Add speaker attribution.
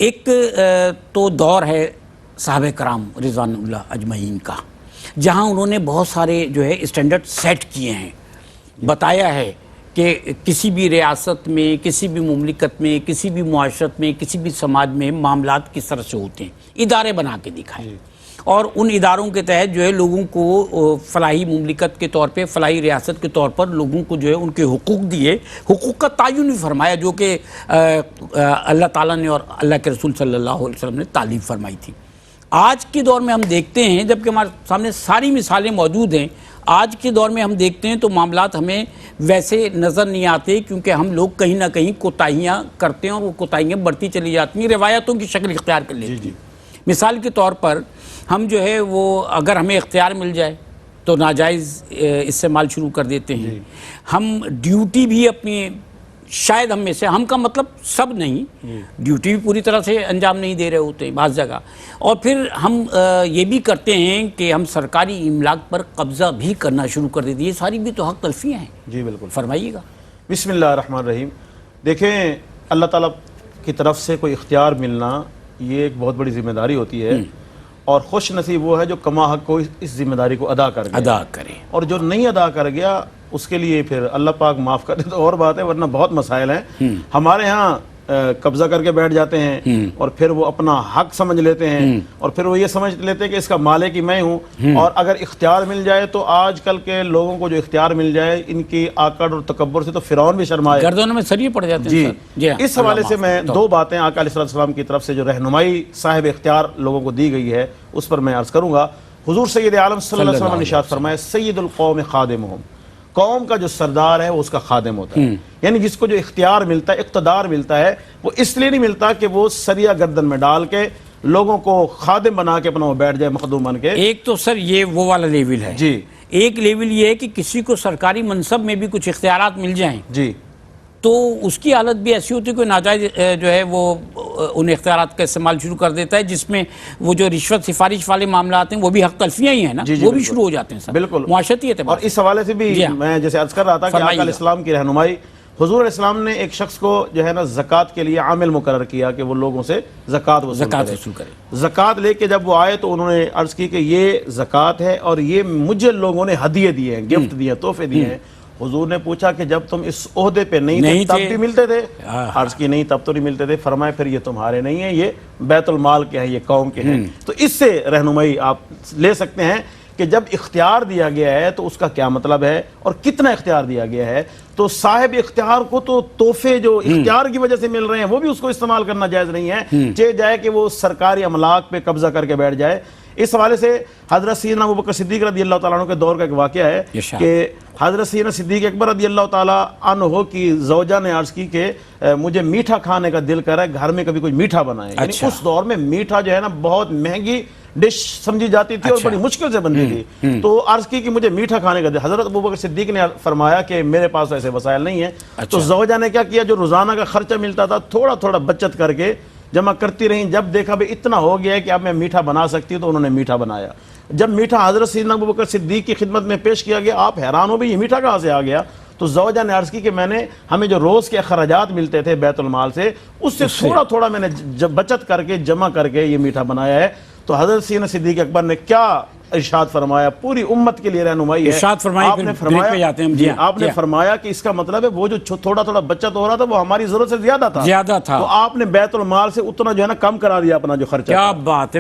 Speaker 1: ایک تو دور ہے صحابہ کرام رضوان اللہ اجمعین کا، جہاں انہوں نے بہت سارے جو ہے اسٹینڈرڈ سیٹ کیے ہیں، بتایا ہے کہ کسی بھی ریاست میں، کسی بھی مملکت میں، کسی بھی معاشرت میں، کسی بھی سماج میں معاملات کس طرح سے ہوتے ہیں، ادارے بنا کے دکھائے، اور ان اداروں کے تحت جو ہے لوگوں کو فلاحی مملکت کے طور پہ، فلاحی ریاست کے طور پر لوگوں کو جو ہے ان کے حقوق دیے، حقوق کا تعین بھی فرمایا، جو کہ اللہ تعالیٰ نے اور اللہ کے رسول صلی اللہ علیہ وسلم نے تعلیم فرمائی تھی۔ آج کے دور میں ہم دیکھتے ہیں، جبکہ ہمارے سامنے ساری مثالیں موجود ہیں، آج کے دور میں ہم دیکھتے ہیں تو معاملات ہمیں ویسے نظر نہیں آتے، کیونکہ ہم لوگ کہیں نہ کہیں کوتاہیاں کرتے ہیں، اور وہ کوتاہیاں بڑھتی چلی جاتی ہیں، روایتوں کی شکل اختیار کر لیتی ہیں۔ مثال کے طور پر ہم جو ہے وہ اگر ہمیں اختیار مل جائے تو ناجائز استعمال شروع کر دیتے ہیں۔ ہم ڈیوٹی بھی اپنی، شاید ہم میں سے، ہم کا مطلب سب نہیں، ڈیوٹی بھی پوری طرح سے انجام نہیں دے رہے ہوتے ہیں بعض جگہ، اور پھر ہم یہ بھی کرتے ہیں کہ ہم سرکاری املاک پر قبضہ بھی کرنا شروع کر دیتے ہیں۔ یہ ساری بھی تو حق تلفیاں ہیں۔
Speaker 2: جی بالکل،
Speaker 1: فرمائیے گا۔
Speaker 2: بسم اللہ الرحمن الرحیم۔ دیکھیں، اللہ تعالیٰ کی طرف سے کوئی اختیار ملنا یہ ایک بہت بڑی ذمہ داری ہوتی ہے، اور خوش نصیب وہ ہے جو کما حق کو اس ذمہ داری کو ادا کرے، اور جو نہیں ادا کر گیا اس کے لیے پھر اللہ پاک معاف کر دے تو اور بات ہے، ورنہ بہت مسائل ہیں۔ ہمارے ہاں قبضہ کر کے بیٹھ جاتے ہیں، اور پھر وہ اپنا حق سمجھ لیتے ہیں، اور پھر وہ یہ سمجھ لیتے ہیں کہ اس کا مالک ہی میں ہوں، اور اگر اختیار مل جائے تو آج کل کے لوگوں کو جو اختیار مل جائے، ان کی آکڑ اور تکبر سے تو فرعون بھی شرمائے،
Speaker 1: گردنوں میں سریے پڑ جاتے ہیں۔
Speaker 2: جی، اس حوالے سے میں دو باتیں آقا علیہ السلام کی طرف سے جو رہنمائی صاحب اختیار لوگوں کو دی گئی ہے اس پر میں عرض کروں گا۔ حضور سید عالم صلی اللہ علیہ وسلم نے ارشاد فرمایا، سید القوم خادمہم، قوم کا جو سردار ہے وہ اس کا خادم ہوتا ہے، یعنی جس کو جو اختیار ملتا ہے، اقتدار ملتا ہے، وہ اس لیے نہیں ملتا کہ وہ سریا گردن میں ڈال کے لوگوں کو خادم بنا کے اپنا وہ بیٹھ جائے مخدوم بن کے۔
Speaker 1: ایک تو سر یہ وہ والا لیول ہے،
Speaker 2: جی،
Speaker 1: ایک لیول یہ ہے کہ کسی کو سرکاری منصب میں بھی کچھ اختیارات مل جائیں
Speaker 2: جی،
Speaker 1: تو اس کی حالت بھی ایسی ہوتی ہے، کوئی ناجائز جو ہے وہ ان اختیارات کا استعمال شروع کر دیتا ہے، جس میں وہ جو رشوت سفارش والے معاملات ہیں وہ بھی حق تلفیاں ہی ہیں نا، وہ بھی شروع ہو جاتے ہیں سر،
Speaker 2: بالکل
Speaker 1: معاشرتی اعتبار۔
Speaker 2: اور اس حوالے سے بھی میں جیسے عرض کر رہا تھا کہ آقا علیہ السلام کی رہنمائی، حضور علیہ السلام نے ایک شخص کو جو ہے نا زکوٰۃ کے لیے عامل مقرر کیا کہ وہ لوگوں سے زکوٰۃ وصول کرے۔ زکوٰۃ لے کے جب وہ آئے تو انہوں نے عرض کی کہ یہ زکوٰۃ ہے اور یہ مجھے لوگوں نے ہدیے دیے ہیں، گفٹ دیے ہیں، تحفے دیے ہیں۔ حضور نے پوچھا کہ جب تم اس عہدے پہ نہیں تھے تب بھی ملتے تھے؟ عرض کی نہیں، تب تو نہیں ملتے تھے۔ فرمایا پھر یہ تمہارے نہیں ہیں، یہ بیت المال کے ہیں، یہ قوم کے ہیں۔ تو اس سے رہنمائی آپ لے سکتے ہیں کہ جب اختیار دیا گیا ہے تو اس کا کیا مطلب ہے اور کتنا اختیار دیا گیا ہے۔ تو صاحب اختیار کو تو تحفے جو اختیار کی وجہ سے مل رہے ہیں وہ بھی اس کو استعمال کرنا جائز نہیں ہے، چاہے جائے کہ وہ سرکاری املاک پہ قبضہ کر کے بیٹھ جائے۔ اس حوالے سے حضرت سیدنا ابوبکر صدیق رضی اللہ تعالیٰ عنہ کے دور کا ایک واقعہ ہے کہ حضرت سیدنا صدیق اکبر رضی اللہ تعالیٰ عنہ کی زوجہ نے عرض کی کہ مجھے میٹھا کھانے کا دل کر رہا ہے، گھر میں کبھی کوئی میٹھا بنائے۔ یعنی اس دور میں میٹھا جو ہے نا بہت مہنگی ڈش سمجھی جاتی تھی اور بڑی مشکل سے بنتی تھی، تو عرض کی کہ مجھے میٹھا کھانے کا دل۔ حضرت ابوبکر صدیق نے فرمایا کہ میرے پاس ایسے وسائل نہیں ہیں، تو زوجہ نے کیا کیا، جو روزانہ کا خرچہ ملتا تھا تھوڑا تھوڑا بچت کر کے جمع کرتی رہیں۔ جب دیکھا بھی اتنا ہو گیا ہے کہ اب میں میٹھا بنا سکتی ہوں تو انہوں نے میٹھا بنایا۔ جب میٹھا حضرت سیدنا ابوبکر صدیق کی خدمت میں پیش کیا گیا، آپ حیران ہو بھی یہ میٹھا کہاں سے آ گیا؟ تو زوجہ نے عرض کی کہ میں نے، ہمیں جو روز کے اخراجات ملتے تھے بیت المال سے، اس سے تھوڑا تھوڑا میں نے بچت کر کے جمع کر کے یہ میٹھا بنایا ہے۔ تو حضرت سیدنا صدیق اکبر نے کیا ارشاد فرمایا، پوری امت کے لیے رہنمائی ہے۔ آپ نے فرمایا کہ اس کا مطلب ہے وہ جو تھوڑا تھوڑا بچت ہو رہا تھا وہ ہماری ضرورت سے زیادہ تھا، تو آپ نے بیت المال سے اتنا جو ہے نا کم کرا دیا اپنا جو خرچہ۔
Speaker 1: کیا بات ہے!